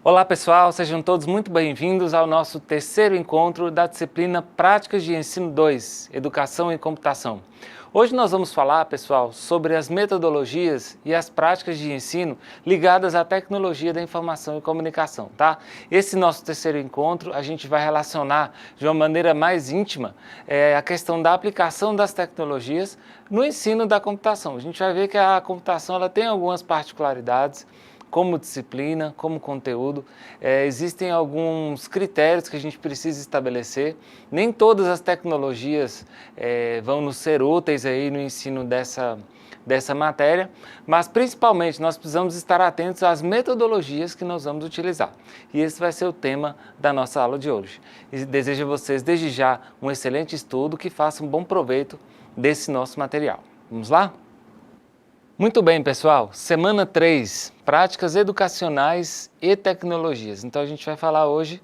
Olá pessoal, sejam todos muito bem-vindos ao nosso terceiro encontro da disciplina Práticas de Ensino 2, Educação e Computação. Hoje nós vamos falar, pessoal, sobre as metodologias e as práticas de ensino ligadas à tecnologia da informação e comunicação, tá? Esse nosso terceiro encontro a gente vai relacionar de uma maneira mais íntima a questão da aplicação das tecnologias no ensino da computação. A gente vai ver que a computação ela tem algumas particularidades, como disciplina, como conteúdo, existem alguns critérios que a gente precisa estabelecer. Nem todas as tecnologias vão nos ser úteis aí no ensino dessa matéria, mas principalmente nós precisamos estar atentos às metodologias que nós vamos utilizar. E esse vai ser o tema da nossa aula de hoje. E desejo a vocês desde já um excelente estudo, que façam um bom proveito desse nosso material. Vamos lá? Muito bem, pessoal. Semana 3, Práticas Educacionais e Tecnologias. Então a gente vai falar hoje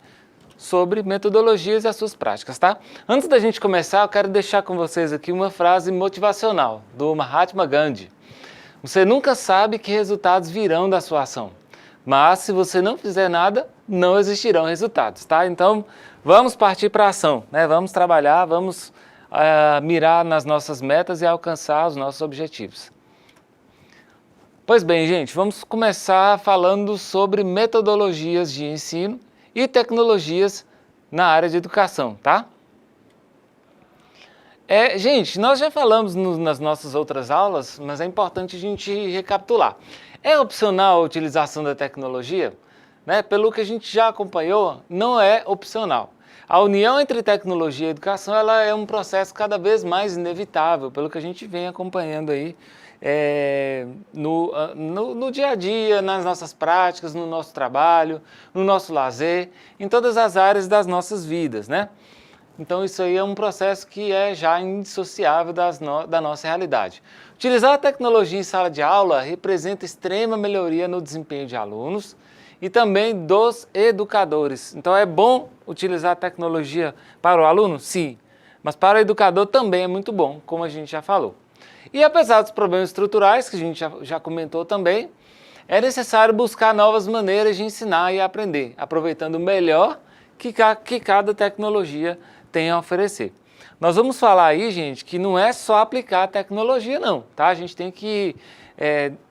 sobre metodologias e as suas práticas, tá? Antes da gente começar, eu quero deixar com vocês aqui uma frase motivacional do Mahatma Gandhi. Você nunca sabe que resultados virão da sua ação, mas se você não fizer nada, não existirão resultados, tá? Então vamos partir para a ação, né? Vamos trabalhar, vamos mirar nas nossas metas e alcançar os nossos objetivos. Pois bem, gente, vamos começar falando sobre metodologias de ensino e tecnologias na área de educação, tá? Gente, nós já falamos nas nossas outras aulas, mas é importante a gente recapitular. É opcional a utilização da tecnologia? Né? Pelo que a gente já acompanhou, não é opcional. A união entre tecnologia e educação ela é um processo cada vez mais inevitável, pelo que a gente vem acompanhando aí no dia a dia, nas nossas práticas, no nosso trabalho, no nosso lazer, em todas as áreas das nossas vidas, né? Então isso aí é um processo que é já indissociável da nossa realidade. Utilizar a tecnologia em sala de aula representa extrema melhoria no desempenho de alunos e também dos educadores. Então é bom utilizar a tecnologia para o aluno? Sim, mas para o educador também é muito bom, como a gente já falou. E apesar dos problemas estruturais, que a gente já comentou também, é necessário buscar novas maneiras de ensinar e aprender, aproveitando o melhor que cada tecnologia tem a oferecer. Nós vamos falar aí, gente, que não é só aplicar a tecnologia não, tá? A gente tem que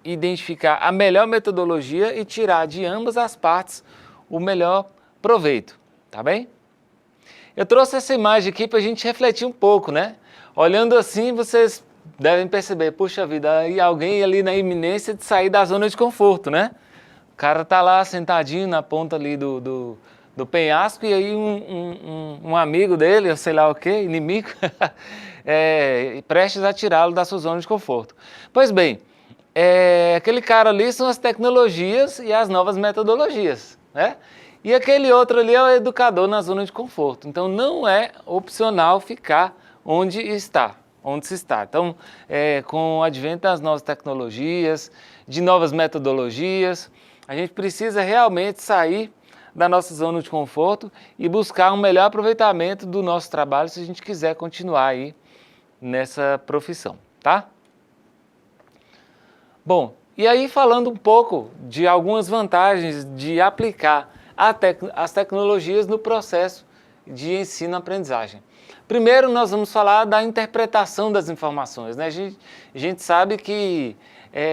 identificar a melhor metodologia e tirar de ambas as partes o melhor proveito, tá bem? Eu trouxe essa imagem aqui para a gente refletir um pouco, né? Olhando assim, vocês devem perceber, puxa vida, e alguém ali na iminência de sair da zona de conforto, né? O cara tá lá sentadinho na ponta ali do penhasco e aí um amigo dele, ou sei lá o que, inimigo, prestes a tirá-lo da sua zona de conforto. Pois bem, aquele cara ali são as tecnologias e as novas metodologias, né? E aquele outro ali é o educador na zona de conforto. Então não é opcional ficar onde se está. Então, com o advento das novas tecnologias, de novas metodologias, a gente precisa realmente sair da nossa zona de conforto e buscar um melhor aproveitamento do nosso trabalho se a gente quiser continuar aí nessa profissão, tá? Bom, e aí falando um pouco de algumas vantagens de aplicar as tecnologias no processo de ensino-aprendizagem. Primeiro, nós vamos falar da interpretação das informações, né? A gente sabe que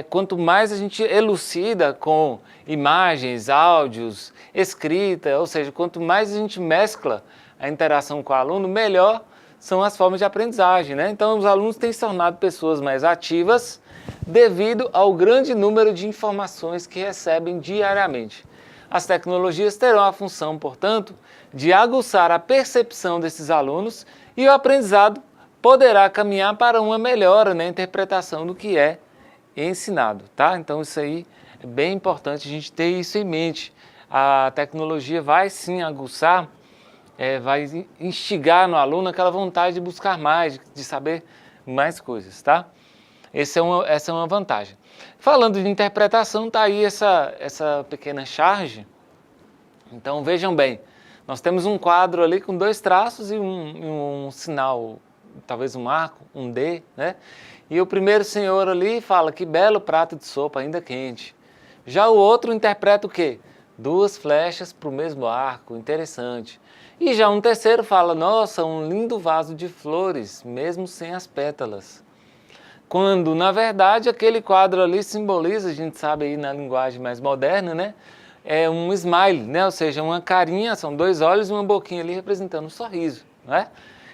quanto mais a gente elucida com imagens, áudios, escrita, ou seja, quanto mais a gente mescla a interação com o aluno, melhor são as formas de aprendizagem, né? Então, os alunos têm se tornado pessoas mais ativas devido ao grande número de informações que recebem diariamente. As tecnologias terão a função, portanto, de aguçar a percepção desses alunos e o aprendizado poderá caminhar para uma melhora na interpretação do que é ensinado, tá? Então isso aí é bem importante a gente ter isso em mente. A tecnologia vai sim aguçar, vai instigar no aluno aquela vontade de buscar mais, de saber mais coisas, tá? Essa é uma vantagem. Falando de interpretação, tá aí essa pequena charge. Então vejam bem, nós temos um quadro ali com dois traços e um sinal, talvez um arco, um D, né? E o primeiro senhor ali fala, que belo prato de sopa, ainda quente. Já o outro interpreta o quê? duas flechas para o mesmo arco, interessante. E já um terceiro fala, nossa, um lindo vaso de flores, mesmo sem as pétalas. Quando, na verdade, aquele quadro ali simboliza, a gente sabe aí na linguagem mais moderna, né? É um smile, né? Ou seja, uma carinha, são dois olhos e uma boquinha ali representando um sorriso, né?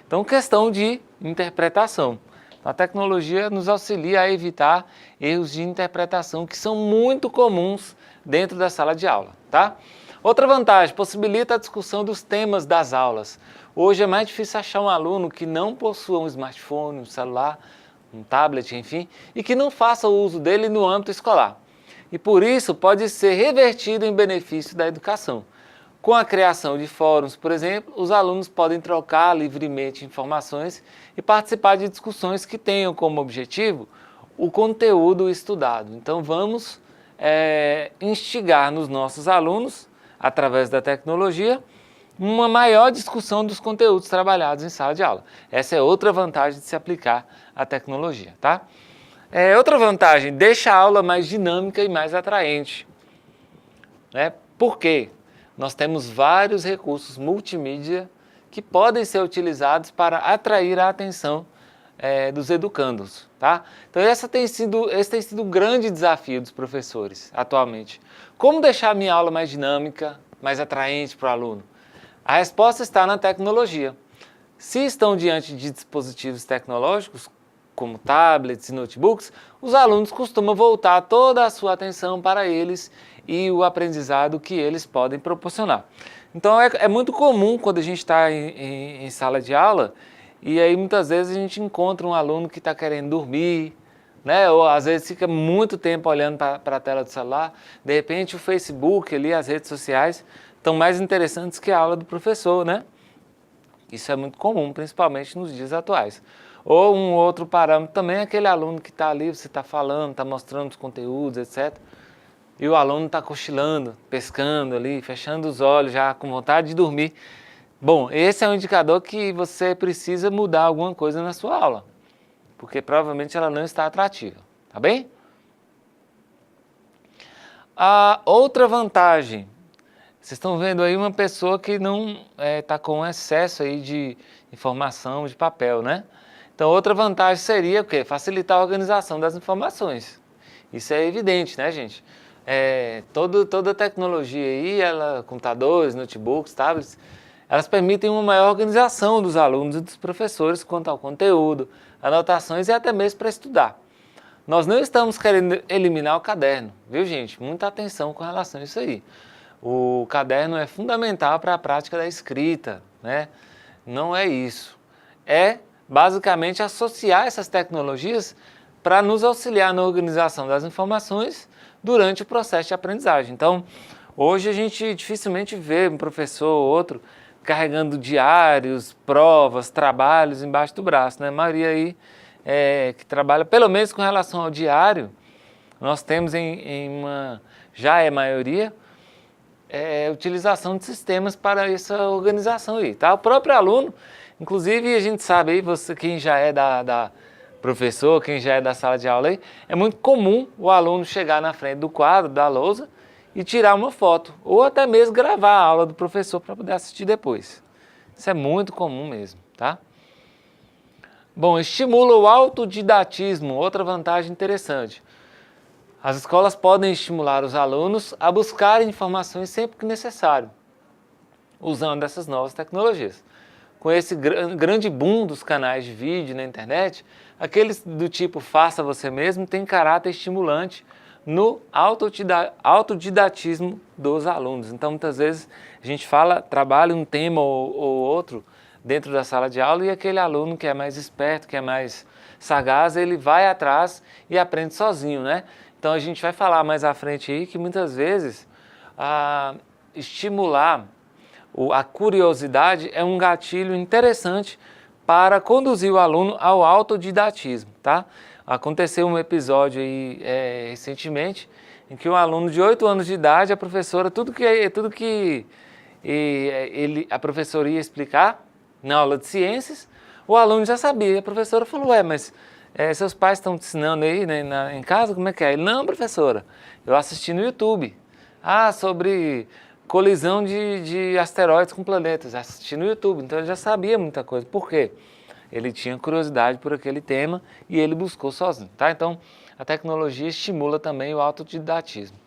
Então, questão de interpretação. A tecnologia nos auxilia a evitar erros de interpretação que são muito comuns dentro da sala de aula, tá? Outra vantagem, possibilita a discussão dos temas das aulas. Hoje é mais difícil achar um aluno que não possua um smartphone, um celular, um tablet, enfim, e que não faça o uso dele no âmbito escolar. E por isso pode ser revertido em benefício da educação. Com a criação de fóruns, por exemplo, os alunos podem trocar livremente informações e participar de discussões que tenham como objetivo o conteúdo estudado. Então vamos instigar nos nossos alunos, através da tecnologia, uma maior discussão dos conteúdos trabalhados em sala de aula. Essa é outra vantagem de se aplicar a tecnologia, tá? Outra vantagem, deixa a aula mais dinâmica e mais atraente. Por quê? Nós temos vários recursos multimídia que podem ser utilizados para atrair a atenção dos educandos, tá? Então esse tem sido um grande desafio dos professores atualmente. Como deixar a minha aula mais dinâmica, mais atraente para o aluno? A resposta está na tecnologia. Se estão diante de dispositivos tecnológicos, como tablets e notebooks, os alunos costumam voltar toda a sua atenção para eles e o aprendizado que eles podem proporcionar. Então é muito comum quando a gente está em sala de aula e aí muitas vezes a gente encontra um aluno que está querendo dormir, né? Ou às vezes fica muito tempo olhando para a tela do celular, de repente o Facebook ali, as redes sociais estão mais interessantes que a aula do professor, né? Isso é muito comum, principalmente nos dias atuais. Ou um outro parâmetro também é aquele aluno que está ali, você está falando, está mostrando os conteúdos, etc. E o aluno está cochilando, pescando ali, fechando os olhos, já com vontade de dormir. Bom, esse é um indicador que você precisa mudar alguma coisa na sua aula, porque provavelmente ela não está atrativa, tá bem? A outra vantagem, vocês estão vendo aí uma pessoa que não está com excesso aí de informação, de papel, né? Então, outra vantagem seria o quê? Facilitar a organização das informações. Isso é evidente, né, gente? Toda a tecnologia aí, computadores, notebooks, tablets, elas permitem uma maior organização dos alunos e dos professores quanto ao conteúdo, anotações e até mesmo para estudar. Nós não estamos querendo eliminar o caderno, viu, gente? Muita atenção com relação a isso aí. O caderno é fundamental para a prática da escrita, né? Não é isso. É basicamente associar essas tecnologias para nos auxiliar na organização das informações durante o processo de aprendizagem. Então, hoje a gente dificilmente vê um professor ou outro carregando diários, provas, trabalhos embaixo do braço, né? A maioria aí que trabalha, pelo menos com relação ao diário, nós temos já é maioria, utilização de sistemas para essa organização aí, tá? O próprio aluno, inclusive a gente sabe aí, quem já é da professor, quem já é da sala de aula aí, é muito comum o aluno chegar na frente do quadro, da lousa, e tirar uma foto, ou até mesmo gravar a aula do professor para poder assistir depois. Isso é muito comum mesmo, tá? Bom, estimula o autodidatismo, outra vantagem interessante. As escolas podem estimular os alunos a buscarem informações sempre que necessário, usando essas novas tecnologias. Com esse grande boom dos canais de vídeo na internet, aqueles do tipo faça você mesmo têm caráter estimulante no autodidatismo dos alunos. Então, muitas vezes, a gente trabalha um tema ou outro dentro da sala de aula e aquele aluno que é mais esperto, que é mais sagaz, ele vai atrás e aprende sozinho, né? Então, a gente vai falar mais à frente aí que muitas vezes estimular a curiosidade é um gatilho interessante para conduzir o aluno ao autodidatismo, tá? Aconteceu um episódio aí recentemente em que um aluno de 8 anos de idade, a professora, tudo que a professora ia explicar na aula de ciências, o aluno já sabia. A professora falou, mas seus pais estão te ensinando aí, né, em casa, como é que é? Ele, não, professora, eu assisti no YouTube. Sobre colisão de asteroides com planetas, assisti no YouTube, então ele já sabia muita coisa. Por quê? Ele tinha curiosidade por aquele tema e ele buscou sozinho, tá? Então, a tecnologia estimula também o autodidatismo.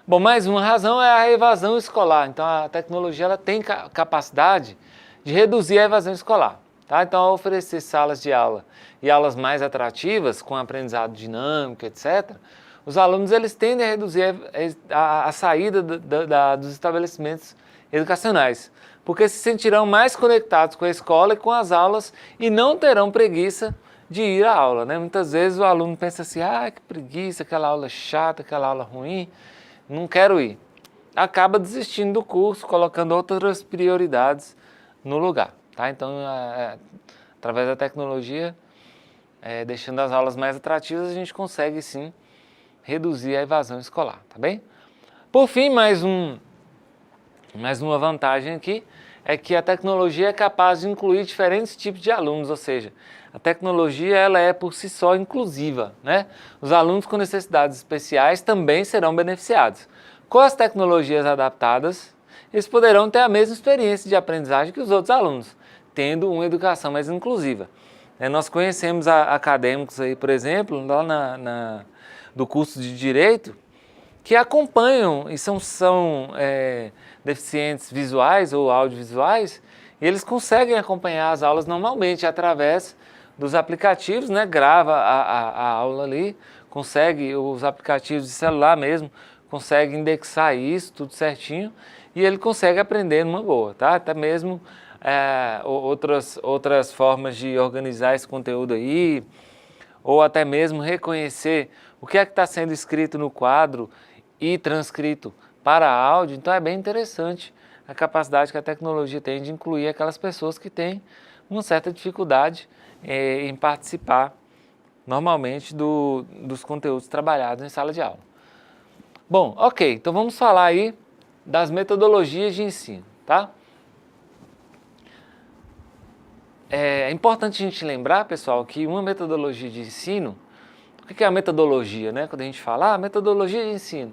Bom, mais uma razão é a evasão escolar. Então, a tecnologia ela tem capacidade de reduzir a evasão escolar, tá? Então, ao oferecer salas de aula e aulas mais atrativas, com aprendizado dinâmico, etc., os alunos eles tendem a reduzir a saída dos estabelecimentos educacionais, porque se sentirão mais conectados com a escola e com as aulas e não terão preguiça de ir à aula, né? Muitas vezes o aluno pensa assim, que preguiça, aquela aula chata, aquela aula ruim, não quero ir. Acaba desistindo do curso, colocando outras prioridades no lugar, tá? Então, através da tecnologia, deixando as aulas mais atrativas, a gente consegue sim reduzir a evasão escolar, tá bem? Por fim, mais uma vantagem aqui é que a tecnologia é capaz de incluir diferentes tipos de alunos, ou seja, a tecnologia ela é por si só inclusiva, né? Os alunos com necessidades especiais também serão beneficiados. Com as tecnologias adaptadas, eles poderão ter a mesma experiência de aprendizagem que os outros alunos, tendo uma educação mais inclusiva. Nós conhecemos acadêmicos aí, por exemplo, lá do curso de Direito, que acompanham e são deficientes visuais ou audiovisuais, e eles conseguem acompanhar as aulas normalmente através dos aplicativos, né? Grava a aula ali, os aplicativos de celular mesmo, consegue indexar isso, tudo certinho, e ele consegue aprender numa boa, tá? Até mesmo outras formas de organizar esse conteúdo aí, ou até mesmo reconhecer o que é que está sendo escrito no quadro e transcrito para áudio. Então é bem interessante a capacidade que a tecnologia tem de incluir aquelas pessoas que têm uma certa dificuldade em participar normalmente dos conteúdos trabalhados em sala de aula. Bom, ok, então vamos falar aí das metodologias de ensino, tá? É importante a gente lembrar, pessoal, que uma metodologia de ensino, o que é a metodologia, né? Quando a gente fala metodologia de ensino,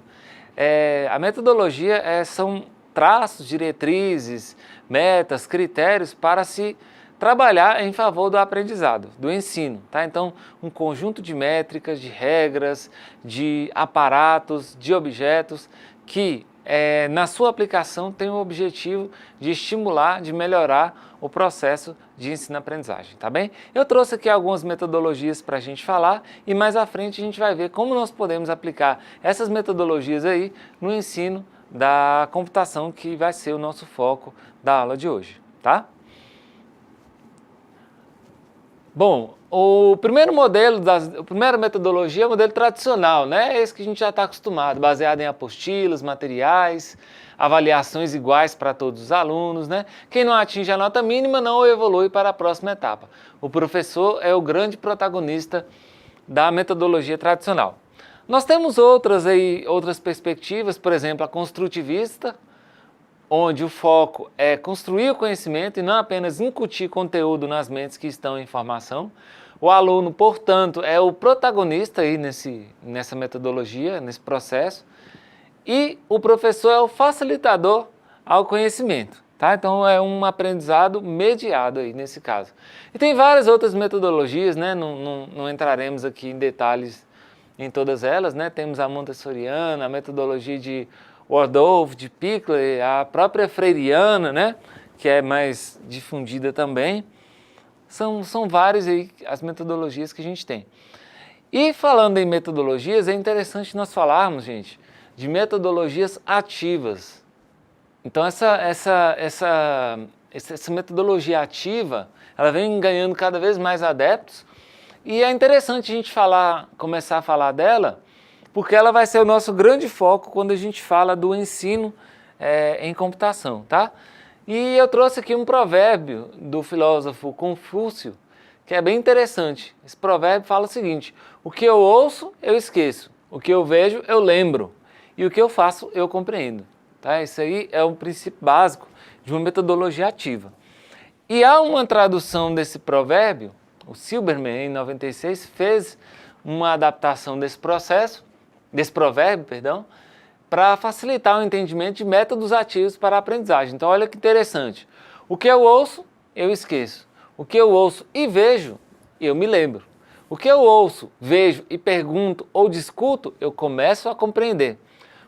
a metodologia são traços, diretrizes, metas, critérios para se trabalhar em favor do aprendizado, do ensino, tá? Então, um conjunto de métricas, de regras, de aparatos, de objetos que na sua aplicação tem o objetivo de estimular, de melhorar o processo de ensino-aprendizagem, tá bem? Eu trouxe aqui algumas metodologias para a gente falar e mais à frente a gente vai ver como nós podemos aplicar essas metodologias aí no ensino da computação, que vai ser o nosso foco da aula de hoje, tá? Bom, a primeira metodologia é o modelo tradicional, né? Esse que a gente já está acostumado, baseado em apostilas, materiais, avaliações iguais para todos os alunos, né? Quem não atinge a nota mínima não evolui para a próxima etapa. O professor é o grande protagonista da metodologia tradicional. Nós temos outras perspectivas, por exemplo, a construtivista, onde o foco é construir o conhecimento e não apenas incutir conteúdo nas mentes que estão em formação. O aluno, portanto, é o protagonista aí nessa metodologia, nesse processo, e o professor é o facilitador ao conhecimento, tá? Então é um aprendizado mediado aí nesse caso. E tem várias outras metodologias, né? Não entraremos aqui em detalhes em todas elas, né? Temos a montessoriana, a metodologia de Waldorf, de Pickler, a própria freiriana, né? Que é mais difundida também. São várias aí as metodologias que a gente tem. E falando em metodologias, é interessante nós falarmos, gente, de metodologias ativas. Então essa metodologia ativa, ela vem ganhando cada vez mais adeptos, e é interessante a gente começar a falar dela, porque ela vai ser o nosso grande foco quando a gente fala do ensino em computação, tá? E eu trouxe aqui um provérbio do filósofo Confúcio, que é bem interessante. Esse provérbio fala o seguinte: o que eu ouço, eu esqueço. O que eu vejo, eu lembro. E o que eu faço, eu compreendo. Tá? Isso aí é o princípio básico de uma metodologia ativa. E há uma tradução desse provérbio, o Silberman, em 96, fez uma adaptação desse provérbio, para facilitar o entendimento de métodos ativos para a aprendizagem. Então, olha que interessante. O que eu ouço, eu esqueço. O que eu ouço e vejo, eu me lembro. O que eu ouço, vejo e pergunto ou discuto, eu começo a compreender.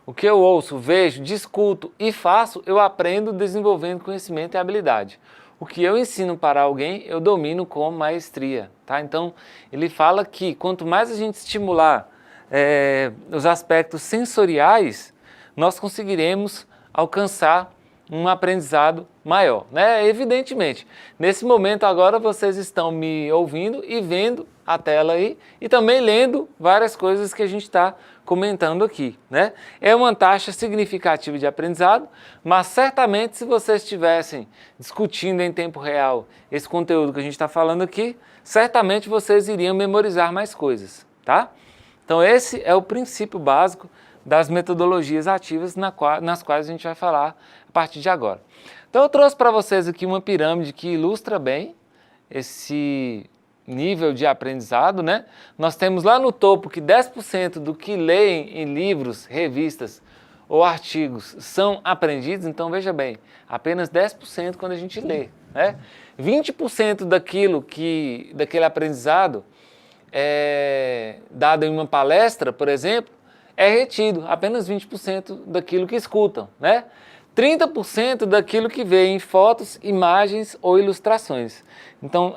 O que eu ouço, vejo, discuto e faço, eu aprendo desenvolvendo conhecimento e habilidade. O que eu ensino para alguém, eu domino com maestria. Tá? Então, ele fala que quanto mais a gente estimular os aspectos sensoriais, nós conseguiremos alcançar um aprendizado maior, né? Evidentemente, nesse momento agora vocês estão me ouvindo e vendo a tela aí e também lendo várias coisas que a gente está comentando aqui, né? É uma taxa significativa de aprendizado, mas certamente se vocês estivessem discutindo em tempo real esse conteúdo que a gente está falando aqui, certamente vocês iriam memorizar mais coisas, tá? Então esse é o princípio básico das metodologias ativas nas quais a gente vai falar a partir de agora. Então eu trouxe para vocês aqui uma pirâmide que ilustra bem esse nível de aprendizado, né? Nós temos lá no topo que 10% do que leem em livros, revistas ou artigos são aprendidos, então veja bem, apenas 10% quando a gente lê, né? 20% daquele aprendizado dado em uma palestra, por exemplo, é retido, apenas 20% daquilo que escutam, né? 30% daquilo que vê em fotos, imagens ou ilustrações. Então,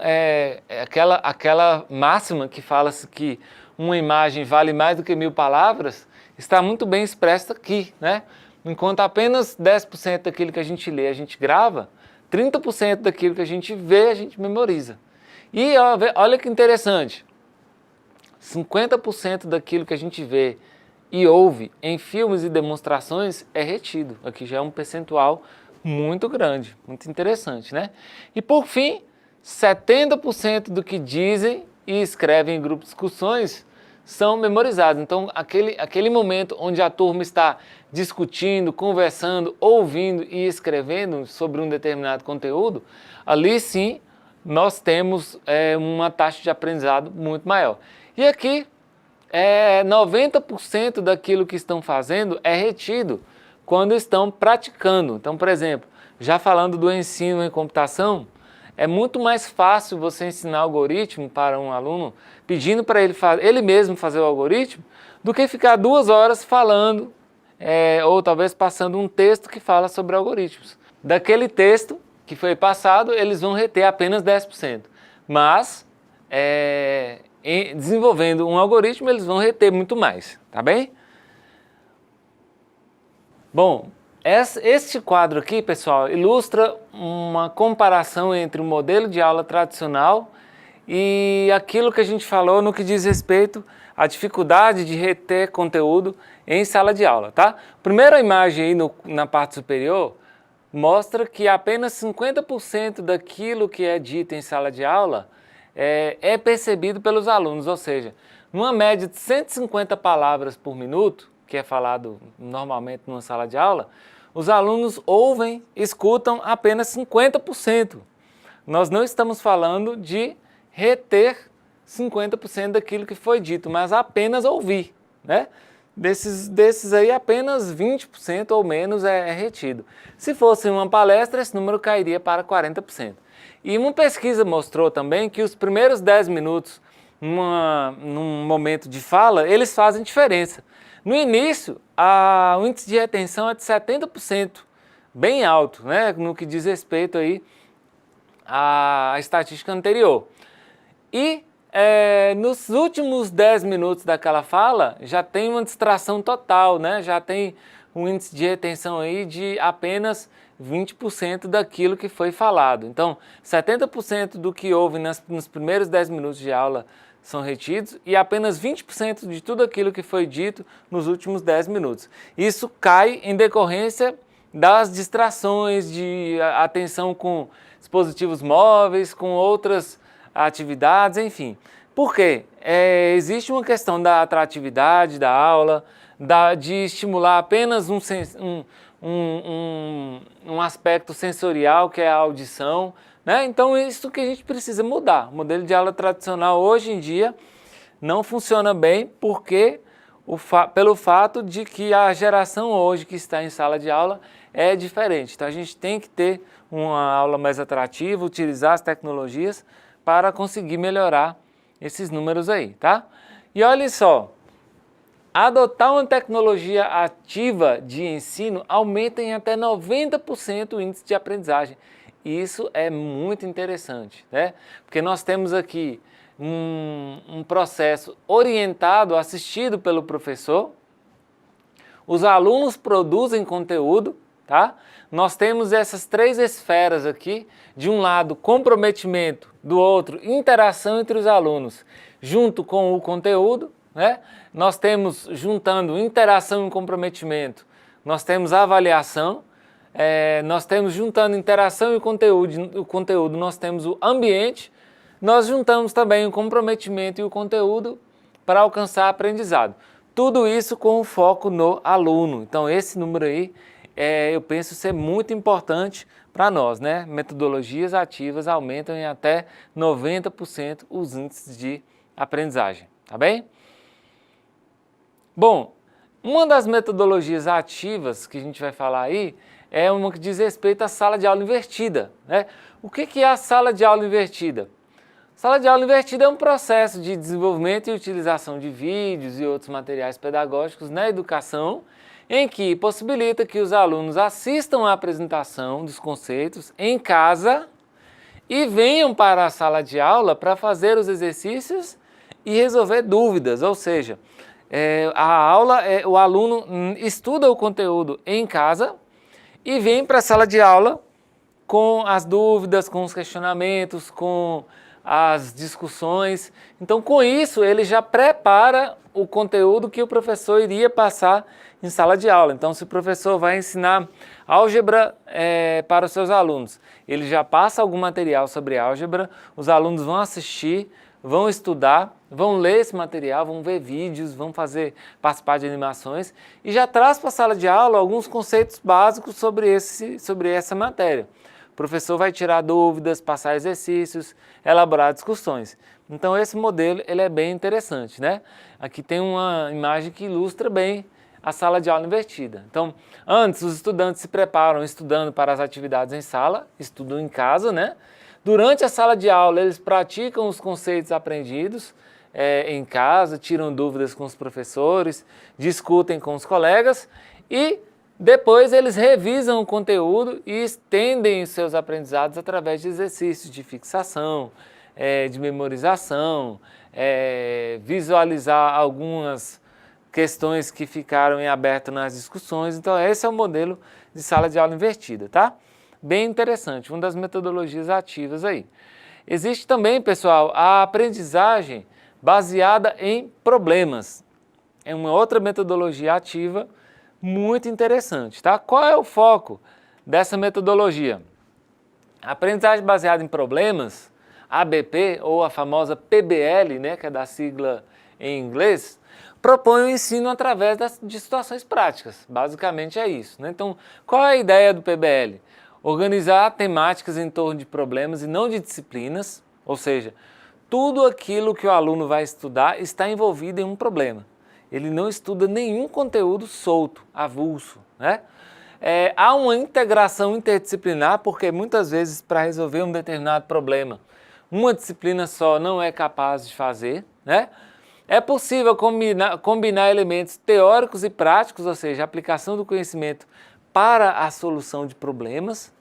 aquela máxima que fala-se que uma imagem vale mais do que 1000 palavras, está muito bem expressa aqui, né? Enquanto apenas 10% daquilo que a gente lê, a gente grava, 30% daquilo que a gente vê, a gente memoriza. E olha que interessante, 50% daquilo que a gente vê e ouve em filmes e demonstrações é retido. Aqui já é um percentual muito grande, muito interessante, né? E por fim, 70% do que dizem e escrevem em grupos de discussões são memorizados. Então, aquele momento onde a turma está discutindo, conversando, ouvindo e escrevendo sobre um determinado conteúdo, ali sim nós temos uma taxa de aprendizado muito maior. E aqui, 90% daquilo que estão fazendo é retido quando estão praticando. Então, por exemplo, já falando do ensino em computação, é muito mais fácil você ensinar algoritmo para um aluno, pedindo para ele mesmo fazer o algoritmo, do que ficar 2 horas falando, ou talvez passando um texto que fala sobre algoritmos. Daquele texto que foi passado, eles vão reter apenas 10%. Mas, desenvolvendo um algoritmo, eles vão reter muito mais, tá bem? Bom, este quadro aqui, pessoal, ilustra uma comparação entre o modelo de aula tradicional e aquilo que a gente falou no que diz respeito à dificuldade de reter conteúdo em sala de aula, tá? Primeira imagem aí na parte superior mostra que apenas 50% daquilo que é dito em sala de aula é percebido pelos alunos, ou seja, numa média de 150 palavras por minuto, que é falado normalmente numa sala de aula, os alunos ouvem, escutam apenas 50%. Nós não estamos falando de reter 50% daquilo que foi dito, mas apenas ouvir, né? Desses aí, apenas 20% ou menos é retido. Se fosse uma palestra, esse número cairia para 40%. E uma pesquisa mostrou também que os primeiros 10 minutos num momento de fala, eles fazem diferença. No início, o índice de retenção é de 70%, bem alto, né, no que diz respeito aí à estatística anterior. E nos últimos 10 minutos daquela fala, já tem uma distração total, né, já tem um índice de retenção aí de apenas 20% daquilo que foi falado. Então, 70% do que houve nos primeiros 10 minutos de aula são retidos e apenas 20% de tudo aquilo que foi dito nos últimos 10 minutos. Isso cai em decorrência das distrações, de atenção com dispositivos móveis, com outras atividades, enfim. Por quê? Existe uma questão da atratividade da aula, de estimular apenas um aspecto sensorial, que é a audição, né? Então, isso que a gente precisa mudar. O modelo de aula tradicional hoje em dia não funciona bem porque pelo fato de que a geração hoje que está em sala de aula é diferente. Então a gente tem que ter uma aula mais atrativa, utilizar as tecnologias para conseguir melhorar esses números aí, tá? E olha só, adotar uma tecnologia ativa de ensino aumenta em até 90% o índice de aprendizagem. Isso é muito interessante, né? Porque nós temos aqui um processo orientado, assistido pelo professor, os alunos produzem conteúdo, tá? Nós temos essas três esferas aqui, de um lado comprometimento, do outro interação entre os alunos, junto com o conteúdo, né? Nós temos, juntando interação e comprometimento, nós temos avaliação, nós temos juntando interação e conteúdo, nós temos o ambiente, nós juntamos também o comprometimento e o conteúdo para alcançar aprendizado. Tudo isso com o foco no aluno. Então esse número aí, eu penso ser muito importante para nós, né? Metodologias ativas aumentam em até 90% os índices de aprendizagem, tá bem? Bom, uma das metodologias ativas que a gente vai falar aí é uma que diz respeito à sala de aula invertida, né? O que é a sala de aula invertida? Sala de aula invertida é um processo de desenvolvimento e utilização de vídeos e outros materiais pedagógicos na educação, em que possibilita que os alunos assistam à apresentação dos conceitos em casa e venham para a sala de aula para fazer os exercícios e resolver dúvidas, ou seja, o aluno estuda o conteúdo em casa e vem para a sala de aula com as dúvidas, com os questionamentos, com as discussões. Então, com isso, ele já prepara o conteúdo que o professor iria passar em sala de aula. Então, se o professor vai ensinar álgebra para os seus alunos, ele já passa algum material sobre álgebra, os alunos vão assistir, vão estudar, vão ler esse material, vão ver vídeos, vão participar de animações e já traz para a sala de aula alguns conceitos básicos sobre essa matéria. O professor vai tirar dúvidas, passar exercícios, elaborar discussões. Então esse modelo ele é bem interessante, né? Aqui tem uma imagem que ilustra bem a sala de aula invertida. Então, antes os estudantes se preparam estudando para as atividades em sala, estudam em casa, né? Durante a sala de aula eles praticam os conceitos aprendidos em casa, tiram dúvidas com os professores, discutem com os colegas e depois eles revisam o conteúdo e estendem os seus aprendizados através de exercícios de fixação, de memorização, visualizar algumas questões que ficaram em aberto nas discussões. Então esse é o modelo de sala de aula invertida, tá? Bem interessante, uma das metodologias ativas aí. Existe também, pessoal, a aprendizagem baseada em problemas. É uma outra metodologia ativa muito interessante, tá? Qual é o foco dessa metodologia? A aprendizagem baseada em problemas, ABP, ou a famosa PBL, né, que é da sigla em inglês, propõe o ensino através de situações práticas. Basicamente é isso, né? Então, qual é a ideia do PBL? Organizar temáticas em torno de problemas e não de disciplinas, ou seja, tudo aquilo que o aluno vai estudar está envolvido em um problema. Ele não estuda nenhum conteúdo solto, avulso, né? Há uma integração interdisciplinar, porque muitas vezes para resolver um determinado problema, uma disciplina só não é capaz de fazer, né? É possível combinar elementos teóricos e práticos, ou seja, a aplicação do conhecimento para a solução de problemas,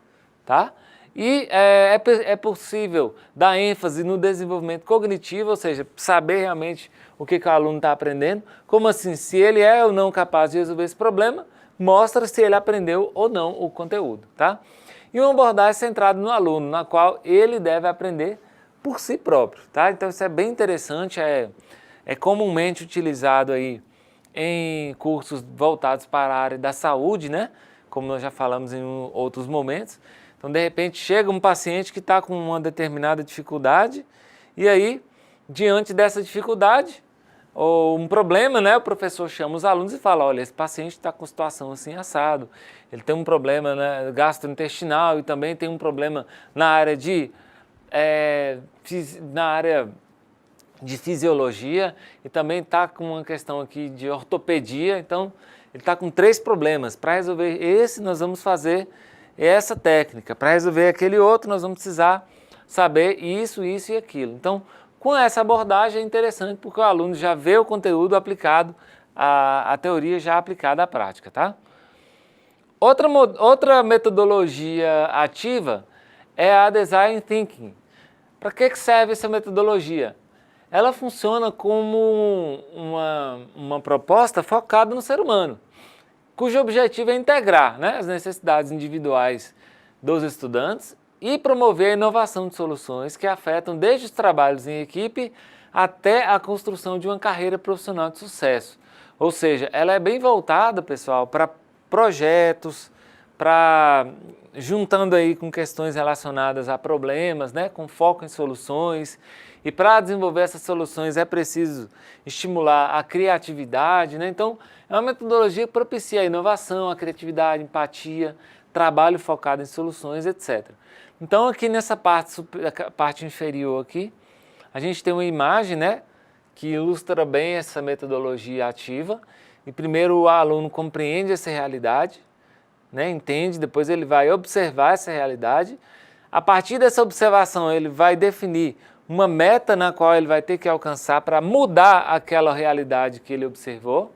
tá? E é possível dar ênfase no desenvolvimento cognitivo, ou seja, saber realmente o que o aluno está aprendendo. Como assim? Se ele é ou não capaz de resolver esse problema, mostra se ele aprendeu ou não o conteúdo, tá? E uma abordagem centrada no aluno, na qual ele deve aprender por si próprio, tá? Então isso é bem interessante, é comumente utilizado aí em cursos voltados para a área da saúde, né? Como nós já falamos em outros momentos. Então, de repente, chega um paciente que está com uma determinada dificuldade e aí, diante dessa dificuldade, ou um problema, né, o professor chama os alunos e fala, olha, esse paciente está com situação assim assado, ele tem um problema, né, gastrointestinal e também tem um problema na área de fisiologia e também está com uma questão aqui de ortopedia, então ele está com 3 problemas. Para resolver esse, nós vamos fazer essa técnica. Para resolver aquele outro, nós vamos precisar saber isso e aquilo. Então, com essa abordagem é interessante porque o aluno já vê o conteúdo aplicado, a teoria já aplicada à prática, tá? Outra metodologia ativa é a Design Thinking. Para que serve essa metodologia? Ela funciona como uma proposta focada no ser humano, cujo objetivo é integrar, né, as necessidades individuais dos estudantes e promover a inovação de soluções que afetam desde os trabalhos em equipe até a construção de uma carreira profissional de sucesso. Ou seja, ela é bem voltada, pessoal, para projetos, juntando aí com questões relacionadas a problemas, né, com foco em soluções. E para desenvolver essas soluções é preciso estimular a criatividade, né? Então, é uma metodologia que propicia a inovação, a criatividade, empatia, trabalho focado em soluções, etc. Então, aqui nessa parte inferior aqui, a gente tem uma imagem, né, que ilustra bem essa metodologia ativa. E primeiro o aluno compreende essa realidade, né, entende, depois ele vai observar essa realidade. A partir dessa observação, ele vai definir uma meta na qual ele vai ter que alcançar para mudar aquela realidade que ele observou.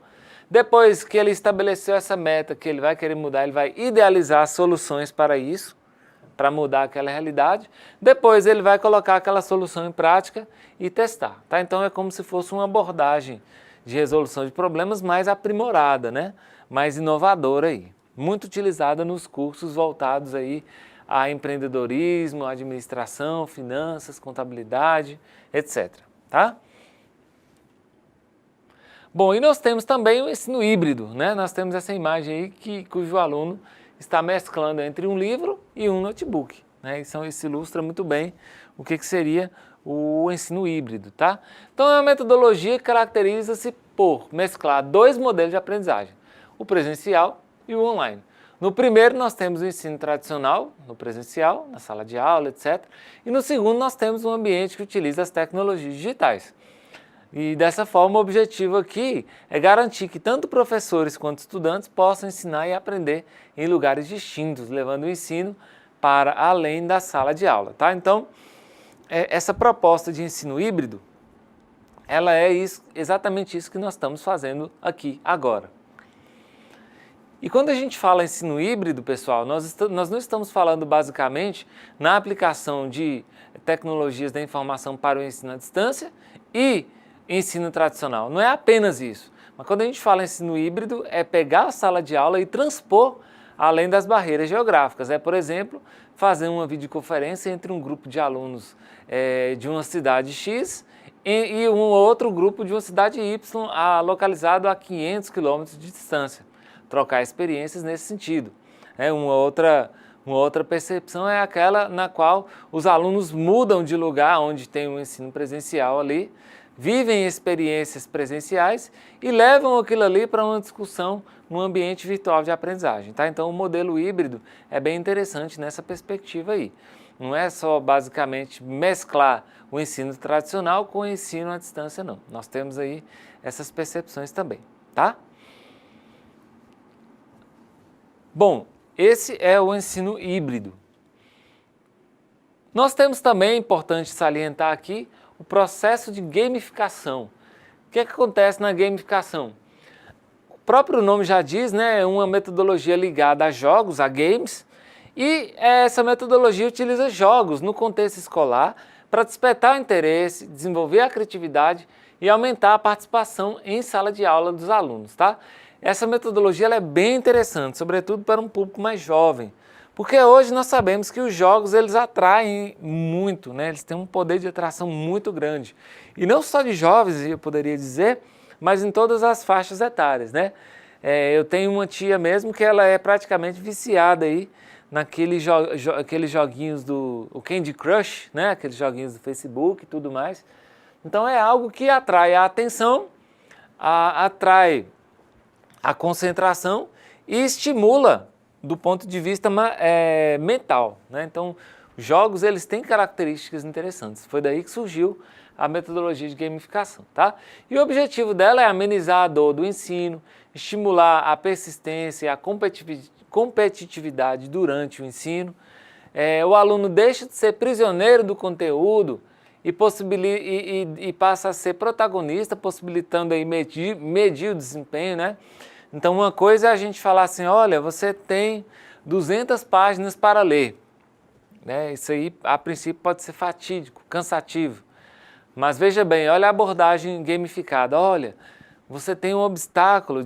Depois que ele estabeleceu essa meta que ele vai querer mudar, ele vai idealizar soluções para isso, para mudar aquela realidade. Depois ele vai colocar aquela solução em prática e testar, tá? Então é como se fosse uma abordagem de resolução de problemas mais aprimorada, né? Mais inovadora aí, muito utilizada nos cursos voltados aí a empreendedorismo, administração, finanças, contabilidade, etc. Tá? Bom, e nós temos também o ensino híbrido, né? Nós temos essa imagem aí cujo aluno está mesclando entre um livro e um notebook, né? Isso ilustra muito bem o que seria o ensino híbrido, tá? Então é uma metodologia que caracteriza-se por mesclar 2 modelos de aprendizagem, o presencial e o online. No primeiro nós temos o ensino tradicional, no presencial, na sala de aula, etc. E no segundo nós temos um ambiente que utiliza as tecnologias digitais. E dessa forma o objetivo aqui é garantir que tanto professores quanto estudantes possam ensinar e aprender em lugares distintos, levando o ensino para além da sala de aula, tá? Então, essa proposta de ensino híbrido, ela é exatamente isso que nós estamos fazendo aqui agora. E quando a gente fala ensino híbrido, pessoal, nós não estamos falando basicamente na aplicação de tecnologias da informação para o ensino à distância e ensino tradicional. Não é apenas isso. Mas quando a gente fala ensino híbrido, é pegar a sala de aula e transpor além das barreiras geográficas. É, por exemplo, fazer uma videoconferência entre um grupo de alunos de uma cidade X e um outro grupo de uma cidade Y localizado a 500 quilômetros de distância. Trocar experiências nesse sentido. Uma outra percepção é aquela na qual os alunos mudam de lugar onde tem um ensino presencial ali, vivem experiências presenciais e levam aquilo ali para uma discussão no ambiente virtual de aprendizagem, tá? Então o modelo híbrido é bem interessante nessa perspectiva aí. Não é só basicamente mesclar o ensino tradicional com o ensino à distância, não. Nós temos aí essas percepções também, tá? Bom, esse é o ensino híbrido. Nós temos também, importante salientar aqui, o processo de gamificação. O que acontece na gamificação? O próprio nome já diz, né, é uma metodologia ligada a jogos, a games, e essa metodologia utiliza jogos no contexto escolar para despertar o interesse, desenvolver a criatividade e aumentar a participação em sala de aula dos alunos, tá? Essa metodologia ela é bem interessante, sobretudo para um público mais jovem, porque hoje nós sabemos que os jogos eles atraem muito, né? Eles têm um poder de atração muito grande. E não só de jovens, eu poderia dizer, mas em todas as faixas etárias, né? Eu tenho uma tia mesmo que ela é praticamente viciada aí naqueles aqueles joguinhos o Candy Crush, né? Aqueles joguinhos do Facebook e tudo mais. Então é algo que atrai a atenção, atrai a concentração e estimula do ponto de vista mental, né? Então, jogos eles têm características interessantes. Foi daí que surgiu a metodologia de gamificação, tá? E o objetivo dela é amenizar a dor do ensino, estimular a persistência e a competitividade durante o ensino. O aluno deixa de ser prisioneiro do conteúdo e passa a ser protagonista, possibilitando aí medir o desempenho, né? Então uma coisa é a gente falar assim, olha, você tem 200 páginas para ler, né? Isso aí a princípio pode ser fatídico, cansativo, mas veja bem, olha a abordagem gamificada, olha, você tem um obstáculo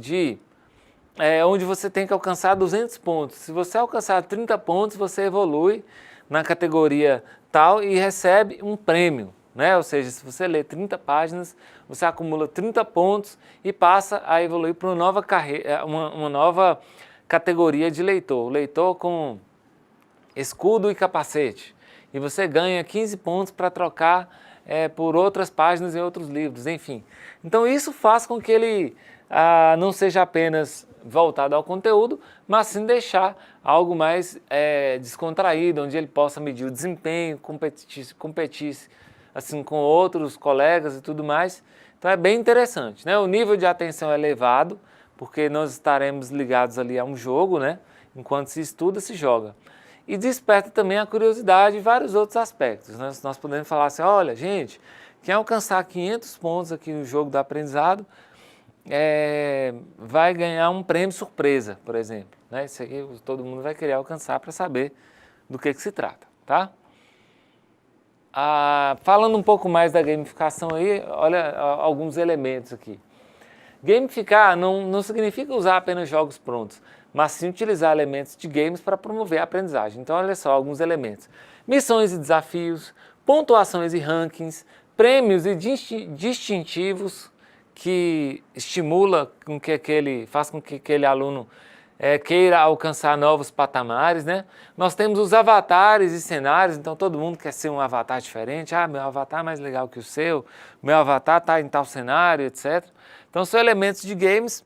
onde você tem que alcançar 200 pontos, se você alcançar 30 pontos você evolui na categoria tal e recebe um prêmio, né? Ou seja, se você lê 30 páginas, você acumula 30 pontos e passa a evoluir para uma nova categoria de leitor, leitor com escudo e capacete. E você ganha 15 pontos para trocar por outras páginas em outros livros, enfim. Então isso faz com que ele não seja apenas voltado ao conteúdo, mas sim deixar algo mais descontraído, onde ele possa medir o desempenho, competir assim, com outros colegas e tudo mais. Então é bem interessante, né? O nível de atenção é elevado, porque nós estaremos ligados ali a um jogo, né? Enquanto se estuda, se joga. E desperta também a curiosidade e vários outros aspectos. Nós podemos falar assim, olha, gente, quem alcançar 500 pontos aqui no jogo do aprendizado vai ganhar um prêmio surpresa, por exemplo. Né? Isso aqui todo mundo vai querer alcançar para saber do que se trata, tá? Falando um pouco mais da gamificação aí, olha alguns elementos aqui. Gamificar não significa usar apenas jogos prontos, mas sim utilizar elementos de games para promover a aprendizagem. Então, olha só alguns elementos. Missões e desafios, pontuações e rankings, prêmios e distintivos que faz com que aquele aluno queira alcançar novos patamares, né? Nós temos os avatares e cenários, então todo mundo quer ser um avatar diferente. Meu avatar é mais legal que o seu, meu avatar está em tal cenário, etc. Então são elementos de games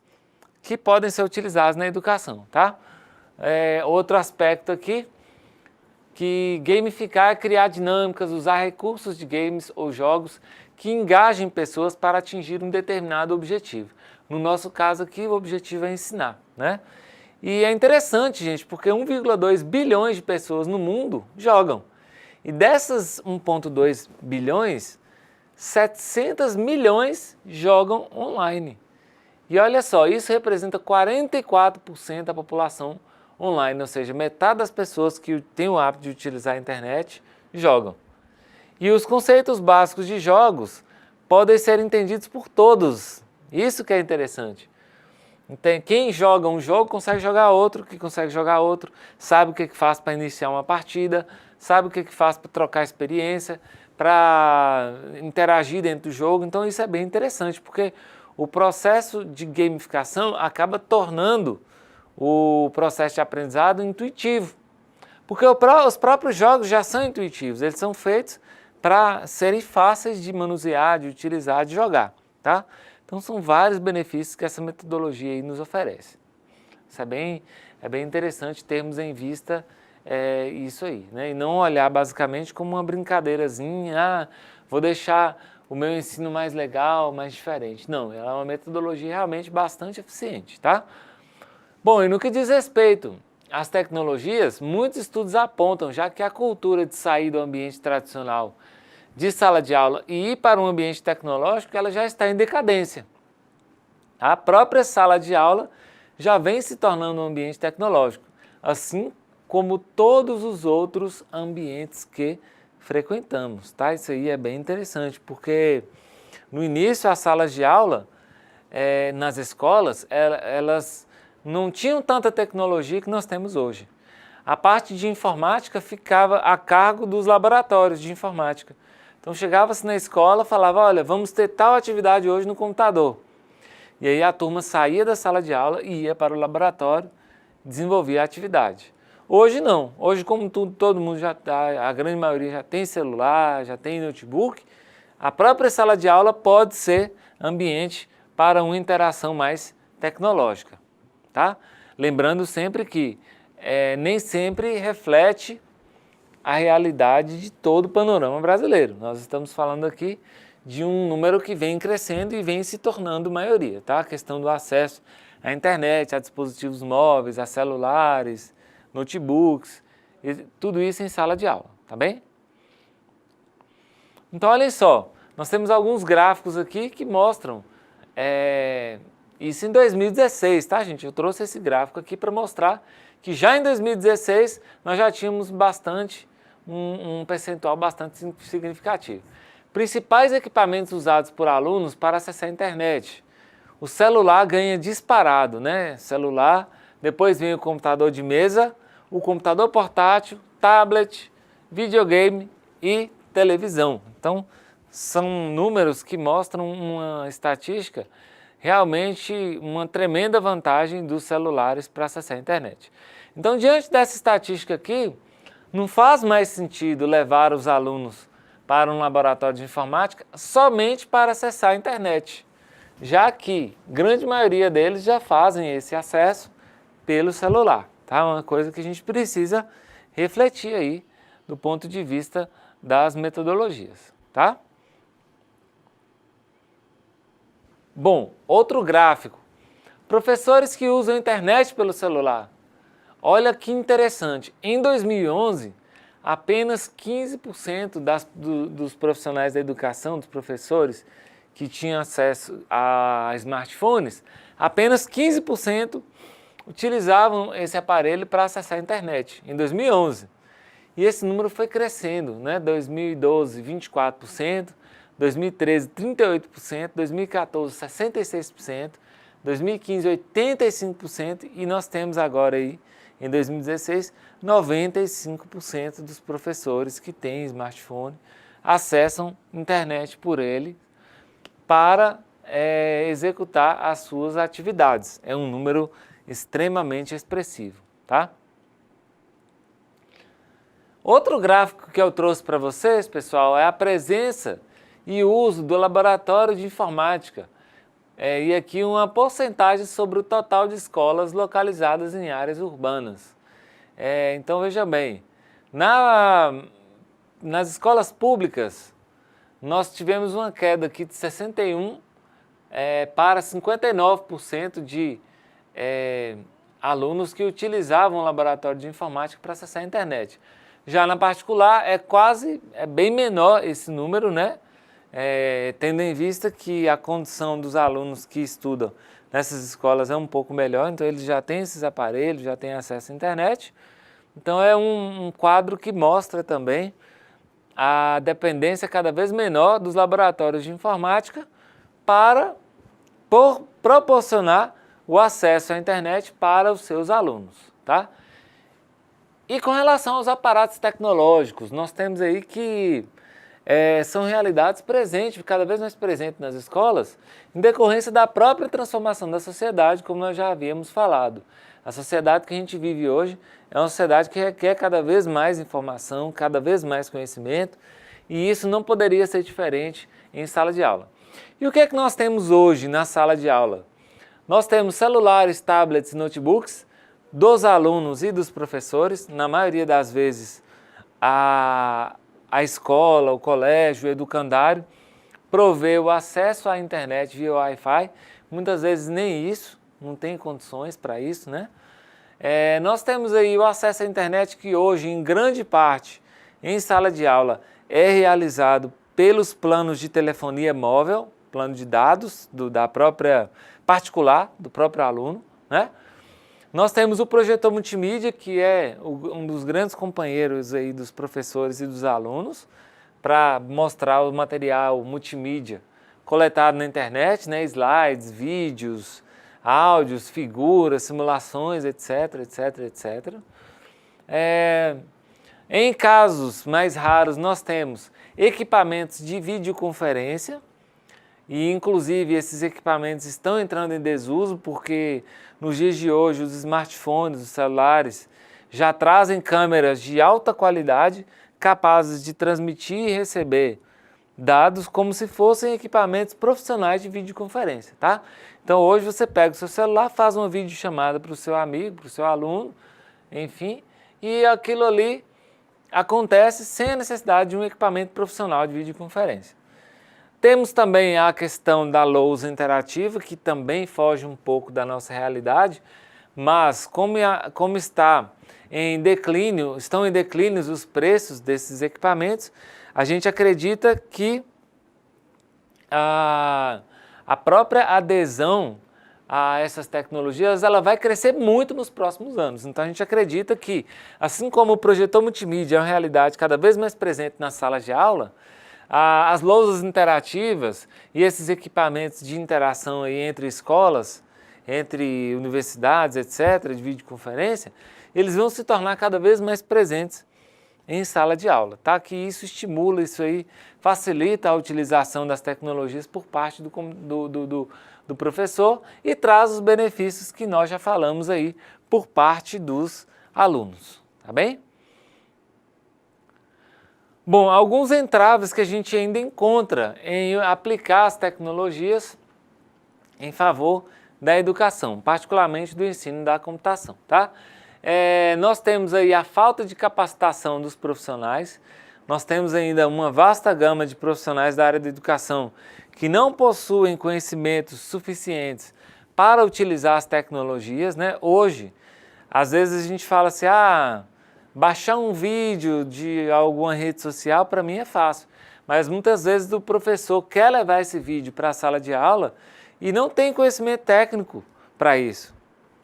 que podem ser utilizados na educação, tá? Outro aspecto aqui, que gamificar é criar dinâmicas, usar recursos de games ou jogos que engajem pessoas para atingir um determinado objetivo. No nosso caso aqui, o objetivo é ensinar, né? E é interessante, gente, porque 1,2 bilhões de pessoas no mundo jogam. E dessas 1,2 bilhões, 700 milhões jogam online. E olha só, isso representa 44% da população online, ou seja, metade das pessoas que têm o hábito de utilizar a internet jogam. E os conceitos básicos de jogos podem ser entendidos por todos. Isso que é interessante. Então, quem joga um jogo consegue jogar outro, que consegue jogar outro, sabe o que faz para iniciar uma partida, sabe o que faz para trocar experiência, para interagir dentro do jogo. Então isso é bem interessante, porque o processo de gamificação acaba tornando o processo de aprendizado intuitivo. Porque os próprios jogos já são intuitivos, eles são feitos para serem fáceis de manusear, de utilizar, de jogar, tá? Então são vários benefícios que essa metodologia aí nos oferece. Isso é bem interessante termos em vista isso aí, né? E não olhar basicamente como uma brincadeirazinha, vou deixar o meu ensino mais legal, mais diferente. Não, ela é uma metodologia realmente bastante eficiente, tá? Bom, e no que diz respeito às tecnologias, muitos estudos apontam já que a cultura de sair do ambiente tradicional de sala de aula e ir para um ambiente tecnológico, ela já está em decadência. A própria sala de aula já vem se tornando um ambiente tecnológico, assim como todos os outros ambientes que frequentamos, tá? Isso aí é bem interessante, porque no início as salas de aula nas escolas, elas não tinham tanta tecnologia que nós temos hoje. A parte de informática ficava a cargo dos laboratórios de informática. Então chegava-se na escola, falava, olha, vamos ter tal atividade hoje no computador. E aí a turma saía da sala de aula e ia para o laboratório desenvolver a atividade. Hoje não. Hoje, como todo mundo a grande maioria já tem celular, já tem notebook, a própria sala de aula pode ser ambiente para uma interação mais tecnológica, tá? Lembrando sempre que nem sempre reflete a realidade de todo o panorama brasileiro. Nós estamos falando aqui de um número que vem crescendo e vem se tornando maioria, tá? A questão do acesso à internet, a dispositivos móveis, a celulares, notebooks, tudo isso em sala de aula, tá bem? Então, olhem só, nós temos alguns gráficos aqui que mostram isso em 2016, tá, gente? Eu trouxe esse gráfico aqui para mostrar que já em 2016 nós já tínhamos um percentual bastante significativo. Principais equipamentos usados por alunos para acessar a internet. O celular ganha disparado, né? Celular, depois vem o computador de mesa, o computador portátil, tablet, videogame e televisão. Então, são números que mostram uma estatística, realmente uma tremenda vantagem dos celulares para acessar a internet. Então, diante dessa estatística aqui, não faz mais sentido levar os alunos para um laboratório de informática somente para acessar a internet, já que grande maioria deles já fazem esse acesso pelo celular, tá? Uma coisa que a gente precisa refletir aí do ponto de vista das metodologias, tá? Bom, outro gráfico. Professores que usam a internet pelo celular. Olha que interessante, em 2011, apenas 15% dos profissionais da educação, dos professores que tinham acesso a smartphones, apenas 15% utilizavam esse aparelho para acessar a internet, em 2011. E esse número foi crescendo, né? 2012, 24%, 2013, 38%, 2014, 66%, 2015, 85% e nós temos agora aí, em 2016, 95% dos professores que têm smartphone acessam internet por ele para executar as suas atividades. É um número extremamente expressivo, tá? Outro gráfico que eu trouxe para vocês, pessoal, é a presença e uso do laboratório de informática. E aqui uma porcentagem sobre o total de escolas localizadas em áreas urbanas. Então veja bem, nas escolas públicas nós tivemos uma queda aqui de 61% para 59% de alunos que utilizavam o laboratório de informática para acessar a internet. Já na particular é bem menor esse número, né? Tendo em vista que a condição dos alunos que estudam nessas escolas é um pouco melhor, então eles já têm esses aparelhos, já têm acesso à internet. Então é um quadro que mostra também a dependência cada vez menor dos laboratórios de informática para proporcionar o acesso à internet para os seus alunos, tá? E com relação aos aparatos tecnológicos, nós temos aí que são realidades presentes, cada vez mais presentes nas escolas, em decorrência da própria transformação da sociedade, como nós já havíamos falado. A sociedade que a gente vive hoje é uma sociedade que requer cada vez mais informação, cada vez mais conhecimento, e isso não poderia ser diferente em sala de aula. E o que é que nós temos hoje na sala de aula? Nós temos celulares, tablets e notebooks dos alunos e dos professores, na maioria das vezes a escola, o colégio, o educandário provê o acesso à internet via Wi-Fi, muitas vezes nem isso, não tem condições para isso, né? Nós temos aí o acesso à internet que hoje, em grande parte, em sala de aula, é realizado pelos planos de telefonia móvel, plano de dados da própria particular, do próprio aluno, né? Nós temos o projetor multimídia, que é um dos grandes companheiros aí dos professores e dos alunos, para mostrar o material multimídia coletado na internet, né? Slides, vídeos, áudios, figuras, simulações, etc, etc, etc. Em casos mais raros, nós temos equipamentos de videoconferência, e inclusive esses equipamentos estão entrando em desuso porque nos dias de hoje os smartphones, os celulares já trazem câmeras de alta qualidade capazes de transmitir e receber dados como se fossem equipamentos profissionais de videoconferência, tá? Então hoje você pega o seu celular, faz uma videochamada para o seu amigo, para o seu aluno, enfim, e aquilo ali acontece sem a necessidade de um equipamento profissional de videoconferência. Temos também a questão da lousa interativa, que também foge um pouco da nossa realidade, mas como estão em declínio os preços desses equipamentos, a gente acredita que a própria adesão a essas tecnologias ela vai crescer muito nos próximos anos. Então a gente acredita que, assim como o projetor multimídia é uma realidade cada vez mais presente nas salas de aula, as lousas interativas e esses equipamentos de interação aí entre escolas, entre universidades, etc., de videoconferência, eles vão se tornar cada vez mais presentes em sala de aula, tá? Que isso estimula, isso aí facilita a utilização das tecnologias por parte do professor e traz os benefícios que nós já falamos aí por parte dos alunos, tá bem? Bom, alguns entraves que a gente ainda encontra em aplicar as tecnologias em favor da educação, particularmente do ensino da computação, tá? Nós temos aí a falta de capacitação dos profissionais, nós temos ainda uma vasta gama de profissionais da área da educação que não possuem conhecimentos suficientes para utilizar as tecnologias, né? Hoje, às vezes a gente fala assim, baixar um vídeo de alguma rede social para mim é fácil, mas muitas vezes o professor quer levar esse vídeo para a sala de aula e não tem conhecimento técnico para isso.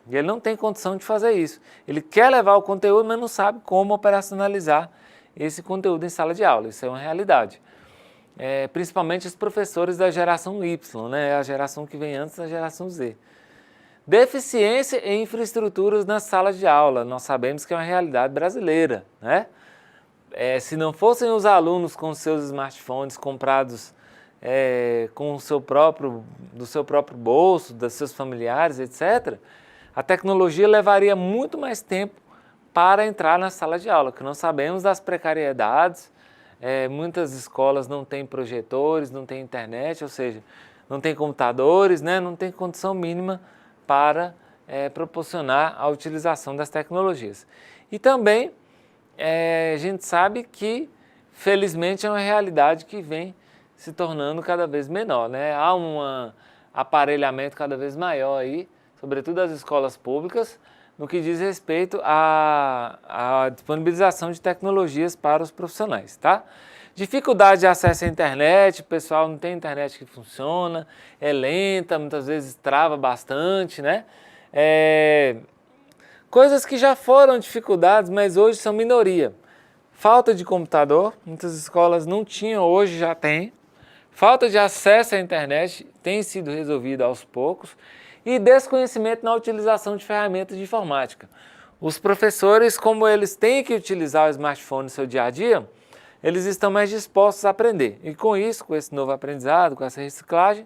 E ele não tem condição de fazer isso. Ele quer levar o conteúdo, mas não sabe como operacionalizar esse conteúdo em sala de aula. Isso é uma realidade. Principalmente os professores da geração Y, né? A geração que vem antes da geração Z. Deficiência em infraestruturas nas salas de aula. Nós sabemos que é uma realidade brasileira, né? Se não fossem os alunos com seus smartphones comprados com do seu próprio bolso, dos seus familiares, etc., a tecnologia levaria muito mais tempo para entrar na sala de aula, que nós sabemos das precariedades, muitas escolas não têm projetores, não têm internet, ou seja, não tem computadores, né, não tem condição mínima para proporcionar a utilização das tecnologias. E também a gente sabe que, felizmente, é uma realidade que vem se tornando cada vez menor, né? Há um aparelhamento cada vez maior aí, sobretudo das escolas públicas, no que diz respeito à disponibilização de tecnologias para os profissionais, tá? Dificuldade de acesso à internet, o pessoal não tem internet que funciona, é lenta, muitas vezes trava bastante, né? Coisas que já foram dificuldades, mas hoje são minoria. Falta de computador, muitas escolas não tinham, hoje já tem. Falta de acesso à internet tem sido resolvida aos poucos. E desconhecimento na utilização de ferramentas de informática. Os professores, como eles têm que utilizar o smartphone no seu dia a dia, eles estão mais dispostos a aprender. E com isso, com esse novo aprendizado, com essa reciclagem,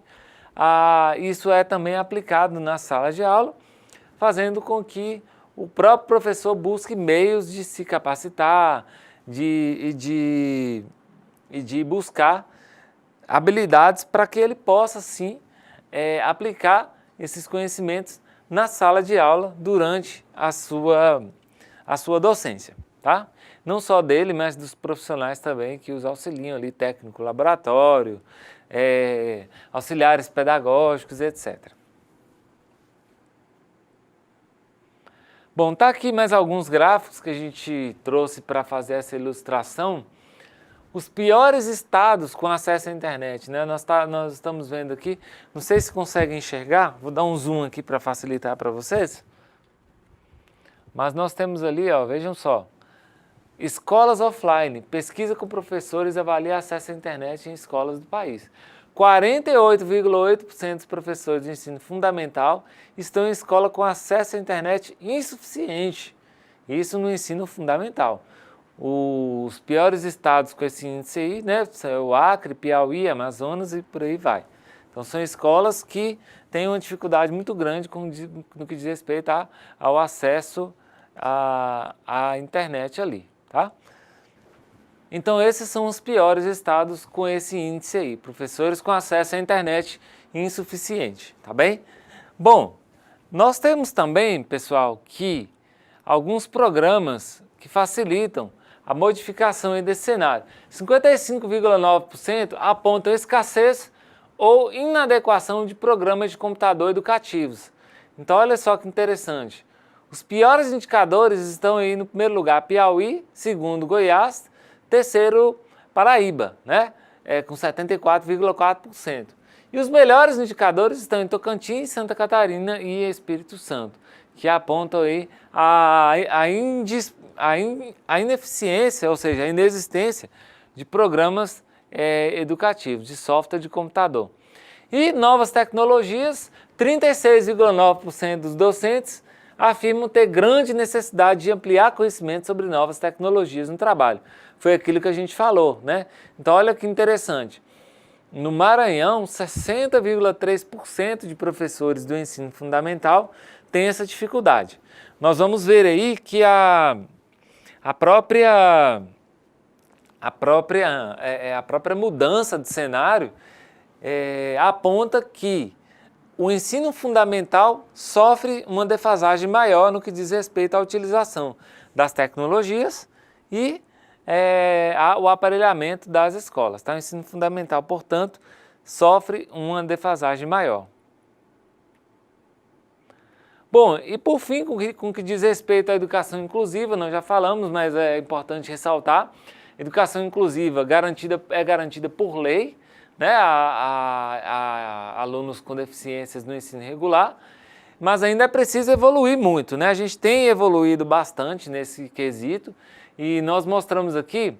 isso é também aplicado na sala de aula, fazendo com que o próprio professor busque meios de se capacitar e de buscar habilidades para que ele possa, sim, aplicar esses conhecimentos na sala de aula durante a sua docência, tá? Não só dele, mas dos profissionais também que os auxiliam ali, técnico, laboratório, auxiliares pedagógicos, etc. Bom, tá aqui mais alguns gráficos que a gente trouxe para fazer essa ilustração. Os piores estados com acesso à internet, né? Nós estamos vendo aqui, não sei se conseguem enxergar, vou dar um zoom aqui para facilitar para vocês. Mas nós temos ali, ó, vejam só, escolas offline, pesquisa com professores avalia acesso à internet em escolas do país. 48,8% dos professores de ensino fundamental estão em escola com acesso à internet insuficiente, isso no ensino fundamental. Os piores estados com esse índice aí, né, o Acre, Piauí, Amazonas e por aí vai. Então são escolas que têm uma dificuldade muito grande no que diz respeito ao acesso à internet ali, tá? Então esses são os piores estados com esse índice aí, professores com acesso à internet insuficiente, tá bem? Bom, nós temos também, pessoal, que alguns programas que facilitam a modificação aí desse cenário. 55,9% apontam escassez ou inadequação de programas de computador educativos. Então olha só que interessante. Os piores indicadores estão aí no primeiro lugar Piauí, segundo Goiás, terceiro Paraíba, né? Com 74,4%. E os melhores indicadores estão em Tocantins, Santa Catarina e Espírito Santo, que apontam aí a ineficiência, ou seja, a inexistência de programas educativos, de software de computador. E novas tecnologias, 36,9% dos docentes afirmam ter grande necessidade de ampliar conhecimento sobre novas tecnologias no trabalho. Foi aquilo que a gente falou, né? Então olha que interessante. No Maranhão, 60,3% de professores do ensino fundamental têm essa dificuldade. Nós vamos ver aí que a própria mudança de cenário aponta que o ensino fundamental sofre uma defasagem maior no que diz respeito à utilização das tecnologias e o aparelhamento das escolas. Tá? O ensino fundamental, portanto, sofre uma defasagem maior. Bom, e por fim, com o que diz respeito à educação inclusiva, nós já falamos, mas é importante ressaltar, educação inclusiva é garantida por lei, né, a alunos com deficiências no ensino regular, mas ainda é preciso evoluir muito, né? A gente tem evoluído bastante nesse quesito e nós mostramos aqui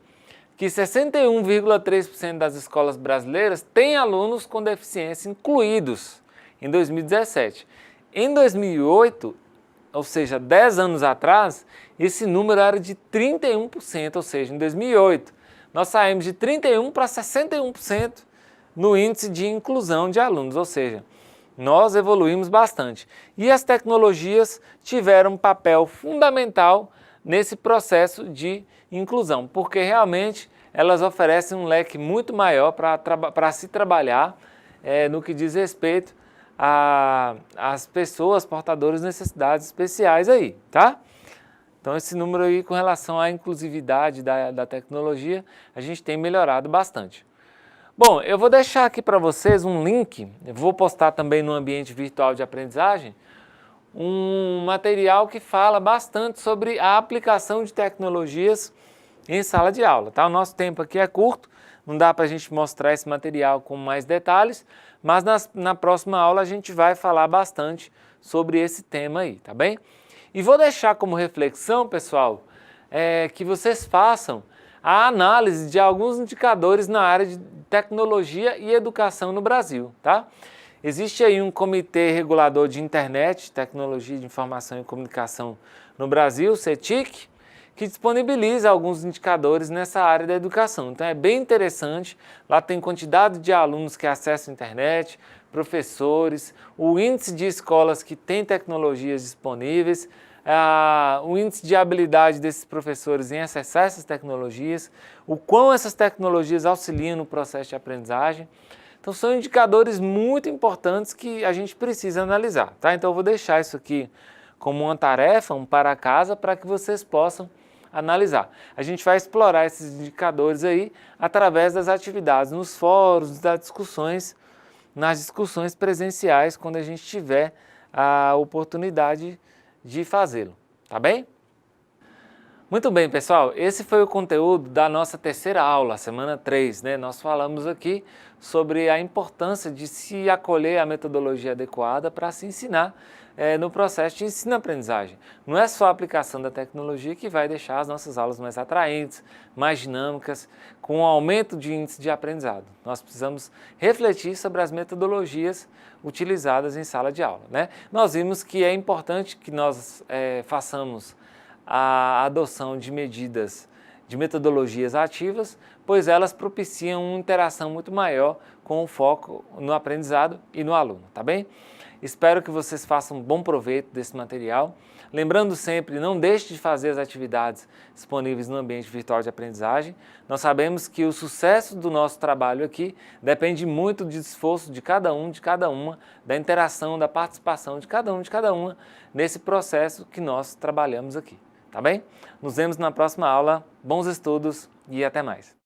que 61,3% das escolas brasileiras têm alunos com deficiência incluídos em 2017. Em 2008, ou seja, 10 anos atrás, esse número era de 31%, ou seja, em 2008, nós saímos de 31% para 61% no índice de inclusão de alunos, ou seja, nós evoluímos bastante. E as tecnologias tiveram um papel fundamental nesse processo de inclusão, porque realmente elas oferecem um leque muito maior para se trabalhar no que diz respeito às pessoas portadoras de necessidades especiais aí, tá? Então esse número aí com relação à inclusividade da tecnologia, a gente tem melhorado bastante. Bom, eu vou deixar aqui para vocês um link, eu vou postar também no ambiente virtual de aprendizagem, um material que fala bastante sobre a aplicação de tecnologias em sala de aula, tá? O nosso tempo aqui é curto, não dá para a gente mostrar esse material com mais detalhes, mas na próxima aula a gente vai falar bastante sobre esse tema aí, tá bem? E vou deixar como reflexão, pessoal, que vocês façam a análise de alguns indicadores na área de tecnologia e educação no Brasil, tá? Existe aí um comitê regulador de internet, tecnologia de informação e comunicação no Brasil, o CETIC, que disponibiliza alguns indicadores nessa área da educação. Então é bem interessante, lá tem quantidade de alunos que acessam a internet, professores, o índice de escolas que têm tecnologias disponíveis, o índice de habilidade desses professores em acessar essas tecnologias, o quão essas tecnologias auxiliam no processo de aprendizagem. Então são indicadores muito importantes que a gente precisa analisar, tá? Então eu vou deixar isso aqui como uma tarefa, um para casa, para que vocês possam analisar. A gente vai explorar esses indicadores aí através das atividades nos fóruns, nas discussões presenciais, quando a gente tiver a oportunidade de fazê-lo, tá bem? Muito bem, pessoal, esse foi o conteúdo da nossa terceira aula, semana 3, né? Nós falamos aqui sobre a importância de se acolher a metodologia adequada para se ensinar no processo de ensino-aprendizagem. Não é só a aplicação da tecnologia que vai deixar as nossas aulas mais atraentes, mais dinâmicas, com um aumento de índice de aprendizado. Nós precisamos refletir sobre as metodologias utilizadas em sala de aula, né? Nós vimos que é importante que nós façamos a adoção de medidas, de metodologias ativas, pois elas propiciam uma interação muito maior com o foco no aprendizado e no aluno, tá bem? Espero que vocês façam um bom proveito desse material. Lembrando sempre, não deixe de fazer as atividades disponíveis no ambiente virtual de aprendizagem. Nós sabemos que o sucesso do nosso trabalho aqui depende muito do esforço de cada um, de cada uma, da interação, da participação de cada um, de cada uma, nesse processo que nós trabalhamos aqui. Tá? tá bem? Nos vemos na próxima aula, bons estudos e até mais!